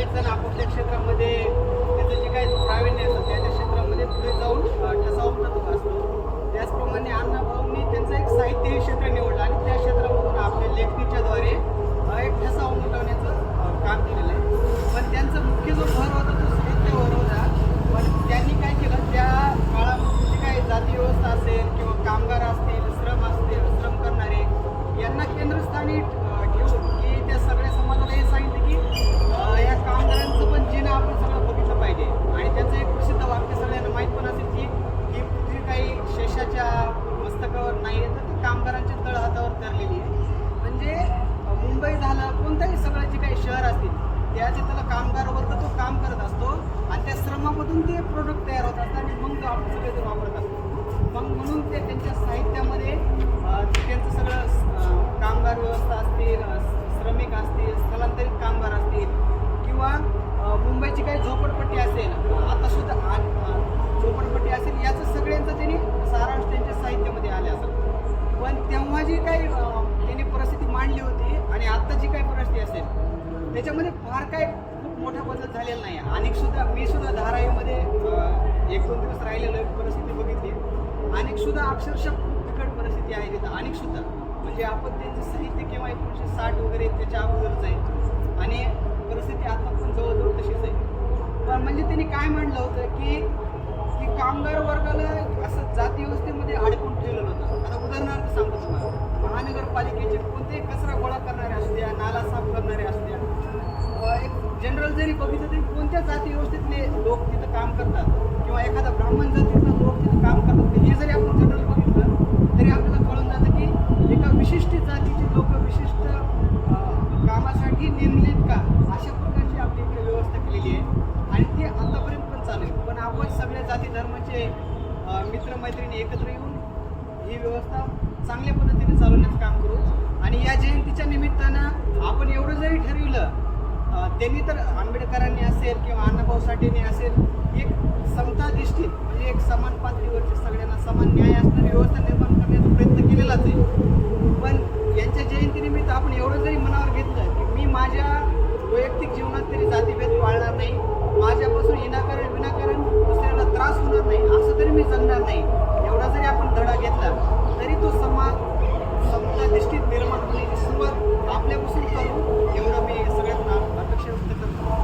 प्रत्येक जण आपापल्या क्षेत्रामध्ये त्याचं जे काही प्रावीण्य असतं त्या क्षेत्रामध्ये पुढे जाऊन ठसा उमटत असतो. त्याचप्रमाणे अण्णाभाऊंनी त्यांचं एक साहित्य हे क्षेत्र निवडलं आणि त्या क्षेत्रामधून आपल्या लेखणीच्याद्वारे एक ठसा उमटवण्याचं काम केलेलं आहे. पण त्यांचा मुख्य जो भर होता तो साहित्यावर होता. पण त्यांनी काय केलं, त्या काळामध्ये जी काही जाती व्यवस्था असेल किंवा कामगार असतील, श्रम करणारे यांना केंद्रस्थानी ठेवून की त्या सगळ्या समाजाला हे सांगितलं की या कामगारांचं पण जीणं आपण सगळं बघितलं पाहिजे. आणि त्याचं एक प्रसिद्ध वाक्य सगळ्यांना माहीत पण असेल की ही पृथ्वी काही शेषाच्या मस्तकावर नाही आहे, तर ती कामगारांच्या तळहातावर धरलेली आहे. म्हणजे मुंबई झालं, कोणतंही सगळं जे काही शहर असतील त्याचे त्याला कामगार वर्ग तो काम करत असतो आणि त्या श्रमामधून ते प्रोडक्ट तयार होत असतात आणि मग तो आपण सगळेजण वापरत असतो. मग म्हणून ते त्यांच्या साहित्यामध्ये त्यांचं सगळं कामगार व्यवस्था असतील, श्रमिक असतील, स्थलांतरित कामगार असतील किंवा मुंबईची काही झोपडपट्टी असेल, आता सुद्धा झोपडपट्टी असेल, याचं सगळ्यांचं त्यांनी सारांश त्यांच्या साहित्यामध्ये आले असेल. पण तेव्हा जी काही त्यांनी परिस्थिती मांडली होती आणि आत्ता जी काही परिस्थिती असेल त्याच्यामध्ये फार काही खूप मोठा बदल झालेला नाही. आणि मी सुद्धा धारावीमध्ये 1-2 दिवस राहिलेलो परिस्थिती बघितली. आणि सुद्धा अक्षरशः खूप बिकट परिस्थिती आहे तिथं. आणि सुद्धा म्हणजे आपण त्यांचं साहित्य केव्हा 1960 वगैरे त्याच्या अगोदरच आहे आणि परिस्थिती आता पण जवळजवळ तशीच आहे. पण म्हणजे त्यांनी काय मांडलं होतं की कामगार वर्गाला असं जाती व्यवस्थेमध्ये अडकून ठेवलेलं होतं. आता उदाहरणार्थ सांगतो तुम्हाला, महानगरपालिकेचे कोणतेही कचरा गोळा करणारे असू द्या, नाला साफ करणारे असू द्या, एक जनरल जरी बघितलं तरी कोणत्या जाती व्यवस्थेतले लोक तिथं काम करतात किंवा एखादा ब्राह्मण जातीतला लोक तिथं काम करतात, हे जरी आपण जनरल बघितलं तरी आपल्याला कळून जातं की एका विशिष्ट जातीचे लोक विशिष्ट कामासाठी नेमलेत का, अशा प्रकारची आपली इकडे व्यवस्था केलेली आहे. आणि ती आतापर्यंत पण चालू आहे. पण आपण सगळ्या जाती धर्माचे मित्रमैत्रिणी एकत्र येऊन ही व्यवस्था चांगल्या पद्धतीने चालवण्याचं काम करू. आणि या जयंतीच्या निमित्तानं आपण एवढं जरी ठरविलं, त्यांनी तर आंबेडकरांनी असेल किंवा अण्णाभाऊ साठेंनी असेल, एक समताधिष्ठित म्हणजे एक समान पातळीवरची सगळ्यांना समान न्याय असणारी व्यवस्था निर्माण करण्याचा प्रयत्न केलेलाच आहे. पण यांच्या जयंतीनिमित्त आपण एवढं जरी मनावर घेतलं की मी माझ्या वैयक्तिक जीवनात तरी जातीभेद पाळणार नाही, माझ्यापासून विनाकारण दुसऱ्याला त्रास होणार नाही, असं तरी मी जगणार नाही, एवढा जरी आपण धडा घेतला तरी तो समाज समताधिष्ठित निर्माण होण्याची सुरुवात आपल्यापासून करू, एवढं मी सगळ्यांना अपेक्षा व्यक्त करतो.